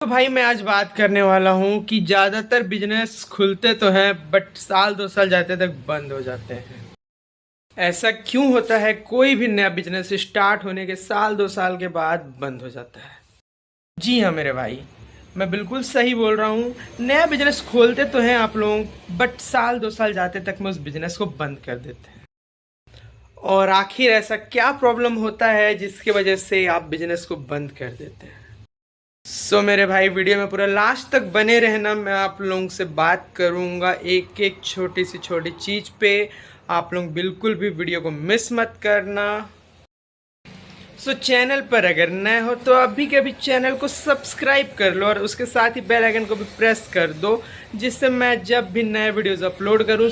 तो भाई मैं आज बात करने वाला हूँ कि ज़्यादातर बिजनेस खुलते तो हैं बट साल 2 साल जाते तक बंद हो जाते हैं। ऐसा क्यों होता है? कोई भी नया बिजनेस स्टार्ट होने के साल 2 साल के बाद बंद हो जाता है। जी हाँ मेरे भाई, मैं बिल्कुल सही बोल रहा हूँ। नया बिजनेस खोलते तो हैं आप लोग बट साल 2 साल जाते तक में उस बिजनेस को बंद कर देते हैं। और आखिर ऐसा क्या प्रॉब्लम होता है जिसकी वजह से आप बिजनेस को बंद कर देते हैं? मेरे भाई, वीडियो में पूरा लास्ट तक बने रहना। मैं आप लोगों से बात करूंगा एक एक छोटी सी छोटी चीज़ पे। आप लोग बिल्कुल भी वीडियो को मिस मत करना। चैनल पर अगर नए हो तो अभी के अभी चैनल को सब्सक्राइब कर लो और उसके साथ ही बेल आइकन को भी प्रेस कर दो, जिससे मैं जब भी नए वीडियोस अपलोड करूँ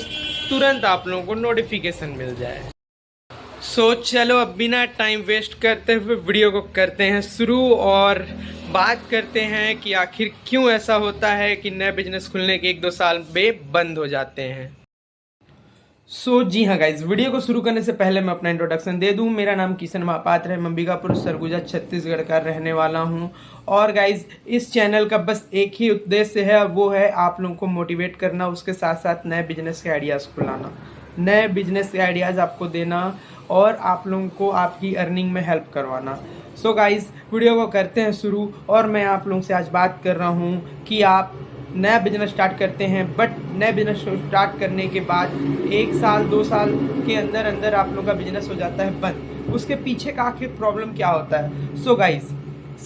तुरंत आप लोगों को नोटिफिकेशन मिल जाए। चलो अब बिना टाइम वेस्ट करते हुए वीडियो को करते हैं शुरू और बात करते हैं कि आखिर क्यों ऐसा होता है कि नए बिजनेस खुलने के 1-2 साल में बंद हो जाते हैं। जी हाँ गाइज, वीडियो को शुरू करने से पहले मैं अपना इंट्रोडक्शन दे दूं। मेरा नाम किशन महापात्र है, मैं अंबिकापुर सरगुजा छत्तीसगढ़ का रहने वाला हूं। और गाइज, इस चैनल का बस एक ही उद्देश्य है, वो है आप लोगों को मोटिवेट करना, उसके साथ साथ नए बिजनेस के आइडियाज़ को लाना, नए बिजनेस के आइडियाज़ आपको देना और आप लोगों को आपकी अर्निंग में हेल्प करवाना। गाइज, वीडियो को करते हैं शुरू। और मैं आप लोगों से आज बात कर रहा हूँ कि आप नया बिजनेस स्टार्ट करते हैं बट नए बिजनेस स्टार्ट करने के बाद 1 साल 2 साल के अंदर अंदर आप लोगों का बिजनेस हो जाता है बंद। उसके पीछे का आखिर प्रॉब्लम क्या होता है? गाइज,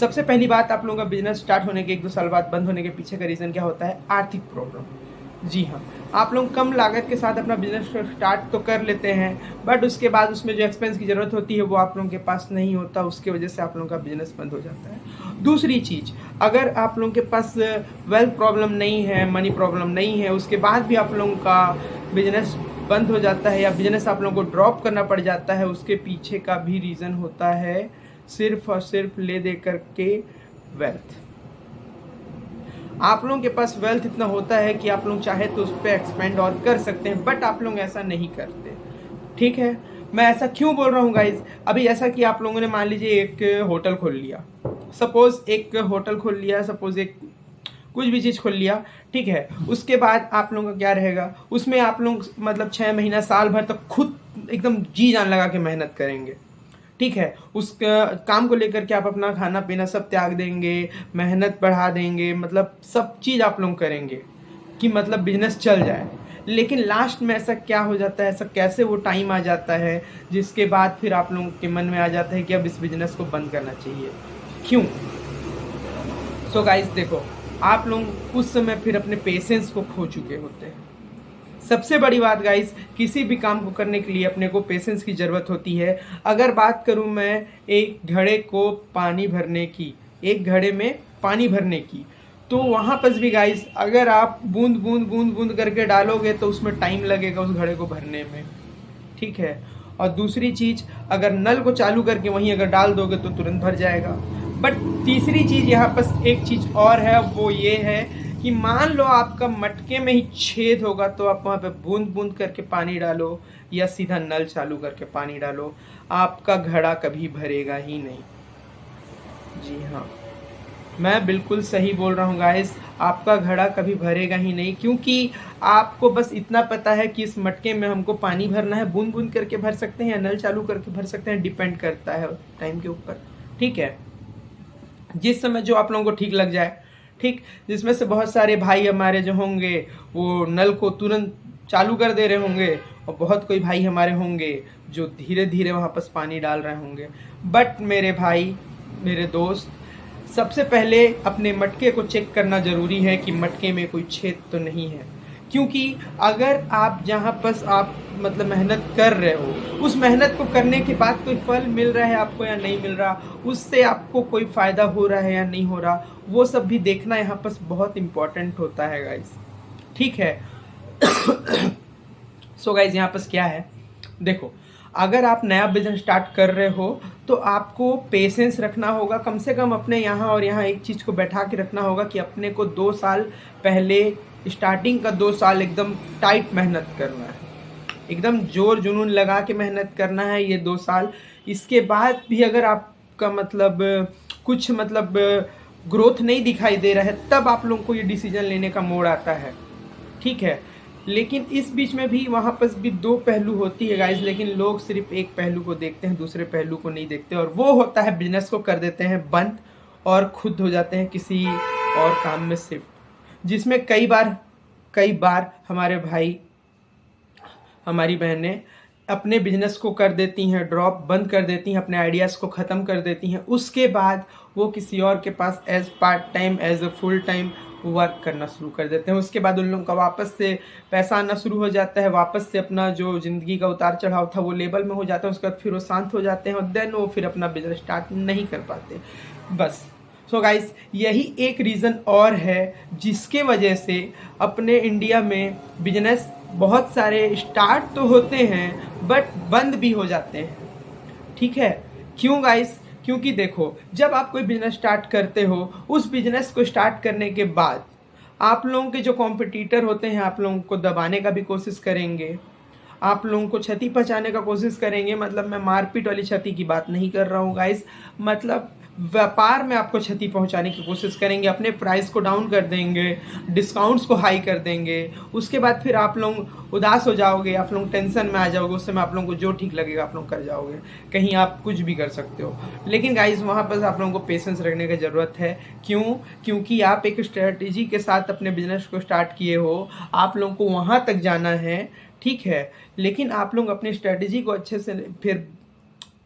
सबसे पहली बात, आप लोगों का बिजनेस स्टार्ट होने के 1-2 साल बाद बंद होने के पीछे का रीज़न क्या होता है? आर्थिक प्रॉब्लम। जी हाँ, आप लोग कम लागत के साथ अपना बिजनेस स्टार्ट तो कर लेते हैं बट उसके बाद उसमें जो एक्सपेंस की ज़रूरत होती है वो आप लोगों के पास नहीं होता, उसके वजह से आप लोगों का बिजनेस बंद हो जाता है। दूसरी चीज़, अगर आप लोगों के पास वेल्थ प्रॉब्लम नहीं है, मनी प्रॉब्लम नहीं है, उसके बाद भी आप लोगों का बिजनेस बंद हो जाता है या बिजनेस आप लोगों को ड्रॉप करना पड़ जाता है, उसके पीछे का भी रीज़न होता है सिर्फ और सिर्फ ले दे करके वेल्थ। आप लोगों के पास वेल्थ इतना होता है कि आप लोग चाहे तो उस पर एक्सपेंड और कर सकते हैं बट आप लोग ऐसा नहीं करते। ठीक है, मैं ऐसा क्यों बोल रहा हूँ गाइज? अभी ऐसा कि आप लोगों ने मान लीजिए एक होटल खोल लिया, सपोज एक होटल खोल लिया, सपोज एक कुछ भी चीज़ खोल लिया, ठीक है। उसके बाद आप लोगों का क्या रहेगा? उसमें आप लोग मतलब 6 महीना साल भर तक खुद एकदम जी जान लगा के मेहनत करेंगे, ठीक है। उस काम को लेकर के आप अपना खाना पीना सब त्याग देंगे, मेहनत बढ़ा देंगे, मतलब सब चीज़ आप लोग करेंगे कि मतलब बिजनेस चल जाए। लेकिन लास्ट में ऐसा क्या हो जाता है, ऐसा कैसे वो टाइम आ जाता है जिसके बाद फिर आप लोगों के मन में आ जाता है कि अब इस बिजनेस को बंद करना चाहिए? क्यों? गाइस देखो, आप लोग उस समय फिर अपने पेशेंस को खो चुके होते हैं। सबसे बड़ी बात गाइस, किसी भी काम को करने के लिए अपने को पेशेंस की ज़रूरत होती है। अगर बात करूं मैं एक घड़े को पानी भरने की, एक घड़े में पानी भरने की, तो वहाँ पर भी गाइस अगर आप बूंद बूंद बूंद बूंद करके डालोगे तो उसमें टाइम लगेगा उस घड़े को भरने में, ठीक है। और दूसरी चीज़, अगर नल को चालू करके वहीं अगर डाल दोगे तो तुरंत भर जाएगा। बट तीसरी चीज़ यहाँ पर एक चीज़ और है, वो ये है कि मान लो आपका मटके में ही छेद होगा तो आप वहाँ पे बूंद बूंद करके पानी डालो या सीधा नल चालू करके पानी डालो, आपका घड़ा कभी भरेगा ही नहीं। जी हाँ, मैं बिल्कुल सही बोल रहा हूँ गाइस, आपका घड़ा कभी भरेगा ही नहीं, क्योंकि आपको बस इतना पता है कि इस मटके में हमको पानी भरना है। बूंद बूंद करके भर सकते हैं या नल चालू करके भर सकते हैं, डिपेंड करता है टाइम के ऊपर, ठीक है। जिस समय जो आप लोगों को ठीक लग जाए, ठीक। जिसमें से बहुत सारे भाई हमारे जो होंगे वो नल को तुरंत चालू कर दे रहे होंगे और बहुत कोई भाई हमारे होंगे जो धीरे धीरे वहाँ पर पानी डाल रहे होंगे। बट मेरे भाई, मेरे दोस्त, सबसे पहले अपने मटके को चेक करना ज़रूरी है कि मटके में कोई छेद तो नहीं है, क्योंकि अगर आप जहाँ पर आप मतलब मेहनत कर रहे हो, उस मेहनत को करने के बाद कोई फल मिल रहा है आपको या नहीं मिल रहा, उससे आपको कोई फ़ायदा हो रहा है या नहीं हो रहा, वो सब भी देखना यहाँ पर बहुत इम्पॉर्टेंट होता है गाइस, ठीक है। गाइस, यहाँ पर क्या है, देखो, अगर आप नया बिजनेस स्टार्ट कर रहे हो तो आपको पेशेंस रखना होगा। कम से कम अपने यहाँ और यहाँ एक चीज़ को बैठा के रखना होगा कि अपने को 2 साल पहले, स्टार्टिंग का 2 साल एकदम टाइट मेहनत करना है, एकदम जोर जुनून लगा के मेहनत करना है ये 2 साल। इसके बाद भी अगर आपका मतलब कुछ मतलब ग्रोथ नहीं दिखाई दे रहा है, तब आप लोगों को ये डिसीजन लेने का मोड़ आता है, ठीक है। लेकिन इस बीच में भी वहाँ पर भी दो पहलू होती है गाइज, लेकिन लोग सिर्फ एक पहलू को देखते हैं, दूसरे पहलू को नहीं देखते, और वो होता है बिजनेस को कर देते हैं बंद और खुद हो जाते हैं किसी और काम में शिफ्ट, जिसमें कई बार हमारे भाई हमारी बहनें अपने बिजनेस को कर देती हैं ड्रॉप, बंद कर देती हैं, अपने आइडियाज़ को ख़त्म कर देती हैं। उसके बाद वो किसी और के पास as part time, as a full time work करना शुरू कर देते हैं। उसके बाद उन लोगों का वापस से पैसा आना शुरू हो जाता है, वापस से अपना जो ज़िंदगी का उतार चढ़ाव था वो लेवल में हो जाता है। उसके बाद फिर वो शांत हो जाते हैं और देन वो फिर अपना बिजनेस स्टार्ट नहीं कर पाते। बस सो गाइस, यही एक रीज़न और है जिसके वजह से अपने इंडिया में बिजनेस बहुत सारे स्टार्ट तो होते हैं बट बंद भी हो जाते हैं, ठीक है। क्यों गाइस? क्योंकि देखो, जब आप कोई बिजनेस स्टार्ट करते हो, उस बिजनेस को स्टार्ट करने के बाद आप लोगों के जो कॉम्पिटिटर होते हैं आप लोगों को दबाने का भी कोशिश करेंगे, आप लोगों को क्षति पहुंचाने का कोशिश करेंगे। मतलब मैं मारपीट वाली क्षति की बात नहीं कर रहा हूँ गाइस, मतलब व्यापार में आपको क्षति पहुंचाने की कोशिश करेंगे, अपने प्राइस को डाउन कर देंगे, डिस्काउंट्स को हाई कर देंगे। उसके बाद फिर आप लोग उदास हो जाओगे, आप लोग टेंशन में आ जाओगे, उस समय आप लोगों को जो ठीक लगेगा आप लोग कर जाओगे, कहीं आप कुछ भी कर सकते हो। लेकिन गाइस, वहाँ पर आप लोगों को पेशेंस रखने की ज़रूरत है। क्यों? क्योंकि आप एक स्ट्रेटजी के साथ अपने बिजनेस को स्टार्ट किए हो, आप लोगों को वहाँ तक जाना है, ठीक है। लेकिन आप लोग अपनी स्ट्रेटजी को अच्छे से फिर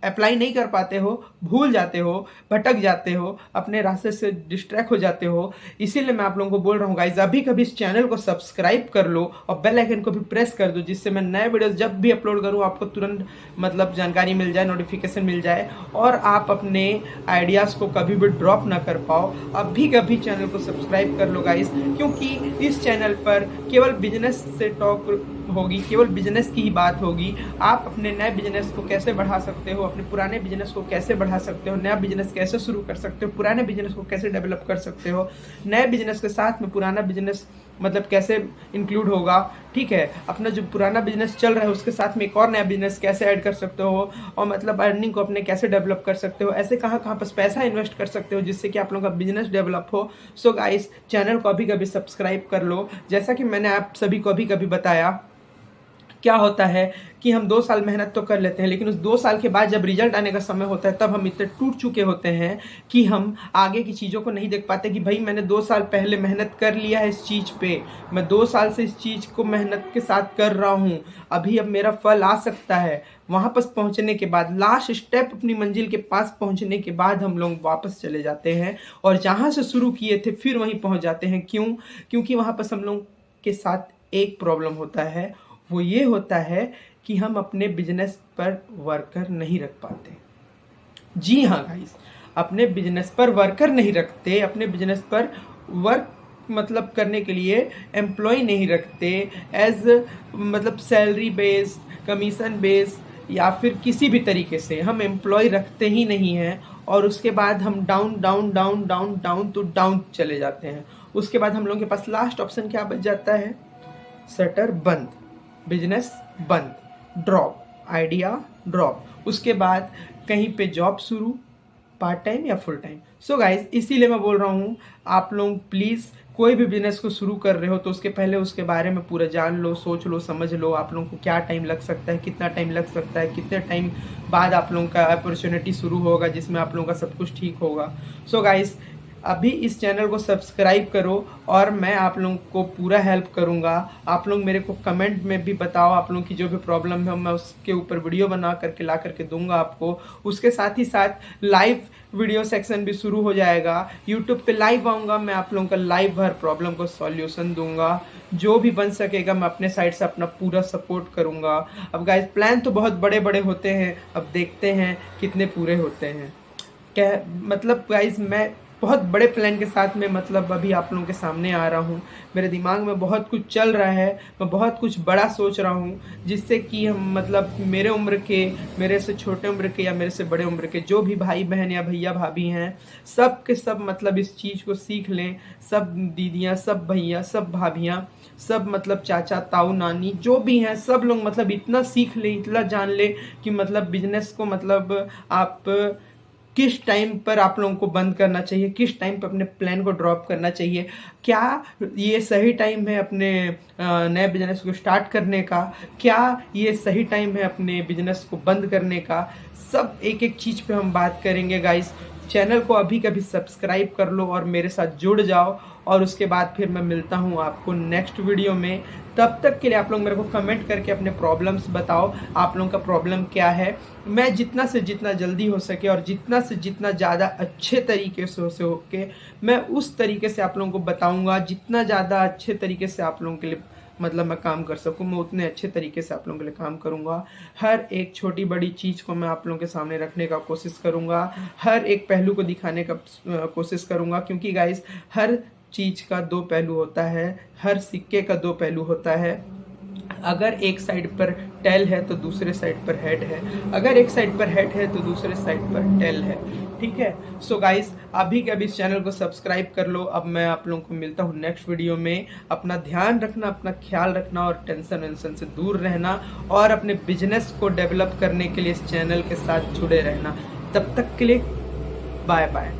अप्लाई नहीं कर पाते हो, भूल जाते हो, भटक जाते हो, अपने रास्ते से डिस्ट्रैक्ट हो जाते हो। इसीलिए मैं आप लोगों को बोल रहा हूँ गाइज, अभी कभी इस चैनल को सब्सक्राइब कर लो और बेल आइकन को भी प्रेस कर दो, जिससे मैं नए वीडियोस जब भी अपलोड करूँ आपको तुरंत मतलब जानकारी मिल जाए, नोटिफिकेशन मिल जाए, और आप अपने आइडियाज़ को कभी भी ड्रॉप ना कर पाओ। अभी कभी चैनल को सब्सक्राइब कर लो गाइज, क्योंकि इस चैनल पर केवल बिजनेस से टॉक होगी, केवल बिजनेस की ही बात होगी। आप अपने नए बिजनेस को कैसे बढ़ा सकते हो, अपने पुराने बिजनेस को कैसे बढ़ा सकते हो, नया बिजनेस कैसे शुरू कर सकते हो, पुराने बिजनेस को कैसे डेवलप कर सकते हो, नए बिजनेस के साथ में पुराना बिजनेस मतलब कैसे इंक्लूड होगा, ठीक है। अपना जो पुराना बिजनेस चल रहा है उसके साथ में एक और नया बिजनेस कैसे ऐड कर सकते हो, और मतलब अर्निंग को अपने कैसे डेवलप कर सकते हो, ऐसे कहाँ कहाँ पर पैसा इन्वेस्ट कर सकते हो जिससे कि आप लोगों का बिजनेस डेवलप हो। सो गाइस, चैनल को अभी कभी सब्सक्राइब कर लो। जैसा कि मैंने आप सभी को अभी कभी बताया, क्या होता है कि हम 2 साल मेहनत तो कर लेते हैं, लेकिन उस 2 साल के बाद जब रिजल्ट आने का समय होता है तब हम इतने टूट चुके होते हैं कि हम आगे की चीज़ों को नहीं देख पाते कि भाई मैंने 2 साल पहले मेहनत कर लिया है इस चीज़ पे, मैं 2 साल से इस चीज़ को मेहनत के साथ कर रहा हूँ, अभी अब मेरा फल आ सकता है। वहाँ पर पहुँचने के बाद, लास्ट स्टेप अपनी मंजिल के पास पहुँचने के बाद हम लोग वापस चले जाते हैं और जहाँ से शुरू किए थे फिर वहीं पहुँच जाते हैं। क्यों? क्योंकि वहाँ पर हम लोग के साथ एक प्रॉब्लम होता है, वो ये होता है कि हम अपने बिजनेस पर वर्कर नहीं रख पाते। जी हाँ गाइस, अपने बिजनेस पर वर्कर नहीं रखते, अपने बिजनेस पर वर्क मतलब करने के लिए एम्प्लॉय नहीं रखते, एज मतलब सैलरी बेस्ड, कमीशन बेस्ड या फिर किसी भी तरीके से हम एम्प्लॉय रखते ही नहीं हैं। और उसके बाद हम down down down down down to down चले जाते हैं। उसके बाद हम लोगों के पास लास्ट ऑप्शन क्या बच जाता है? शटर बंद, बिजनेस बंद, ड्रॉप, आइडिया ड्रॉप, उसके बाद कहीं पे जॉब शुरू, पार्ट टाइम या फुल टाइम। सो गाइज, इसीलिए मैं बोल रहा हूँ आप लोग प्लीज़ कोई भी बिजनेस को शुरू कर रहे हो तो उसके पहले उसके बारे में पूरा जान लो, सोच लो, समझ लो आप लोगों को क्या टाइम लग सकता है, कितना टाइम लग सकता है, कितने टाइम बाद आप लोगों का अपॉर्चुनिटी शुरू होगा जिसमें आप लोगों का सब कुछ ठीक होगा। सो गाइज, अभी इस चैनल को सब्सक्राइब करो और मैं आप लोगों को पूरा हेल्प करूंगा। आप लोग मेरे को कमेंट में भी बताओ आप लोगों की जो भी प्रॉब्लम है, मैं उसके ऊपर वीडियो बना करके ला करके दूंगा आपको। उसके साथ ही साथ लाइव वीडियो सेक्शन भी शुरू हो जाएगा, यूट्यूब पे लाइव आऊँगा, मैं आप लोगों का लाइव हर प्रॉब्लम को सॉल्यूशन दूंगा। जो भी बन सकेगा मैं अपने साइड से अपना पूरा सपोर्ट करूँगा। अब गाइस, प्लान तो बहुत बड़े बड़े होते हैं, अब देखते हैं कितने पूरे होते हैं। क्या मतलब गाइस, मैं बहुत बड़े प्लान के साथ में मतलब अभी आप लोगों के सामने आ रहा हूँ। मेरे दिमाग में बहुत कुछ चल रहा है, मैं बहुत कुछ बड़ा सोच रहा हूँ, जिससे कि हम मतलब मेरे उम्र के, मेरे से छोटे उम्र के या मेरे से बड़े उम्र के जो भी भाई बहन या भैया भाभी हैं, सब के सब मतलब इस चीज़ को सीख लें। सब दीदियाँ, सब भैया, सब भाभियाँ, सब मतलब चाचा ताऊ नानी जो भी हैं, सब लोग मतलब इतना सीख लें, इतना जान लें कि मतलब बिजनेस को मतलब आप किस टाइम पर आप लोगों को बंद करना चाहिए, किस टाइम पर अपने प्लान को ड्रॉप करना चाहिए, क्या ये सही टाइम है अपने नए बिजनेस को स्टार्ट करने का, क्या ये सही टाइम है अपने बिजनेस को बंद करने का, सब एक एक चीज़ पे हम बात करेंगे गाइस। चैनल को अभी कभी सब्सक्राइब कर लो और मेरे साथ जुड़ जाओ, और उसके बाद फिर मैं मिलता हूँ आपको नेक्स्ट वीडियो में। तब तक के लिए आप लोग मेरे को कमेंट करके अपने प्रॉब्लम्स बताओ, आप लोगों का प्रॉब्लम क्या है। मैं जितना से जितना जल्दी हो सके और जितना से जितना ज़्यादा अच्छे तरीके से होके मैं उस तरीके से आप लोगों को बताऊंगा। जितना ज़्यादा अच्छे तरीके से आप लोगों के लिए मतलब मैं काम कर सकूं, मैं उतने अच्छे तरीके से आप लोगों के लिए काम करूंगा। हर एक छोटी बड़ी चीज़ को मैं आप लोगों के सामने रखने का कोशिश करूंगा, हर एक पहलू को दिखाने का कोशिश करूंगा, क्योंकि गाइस हर चीज़ का दो पहलू होता है, हर सिक्के का दो पहलू होता है। अगर एक साइड पर टेल है तो दूसरे साइड पर हेड है, अगर एक साइड पर हेड है तो दूसरे साइड पर टेल है। ठीक है, सो गाइस अभी के अभी इस चैनल को सब्सक्राइब कर लो। अब मैं आप लोगों को मिलता हूँ नेक्स्ट वीडियो में। अपना ध्यान रखना, अपना ख्याल रखना और टेंशन वेंशन से दूर रहना, और अपने बिजनेस को डेवलप करने के लिए इस चैनल के साथ जुड़े रहना। तब तक के लिए बाय बाय।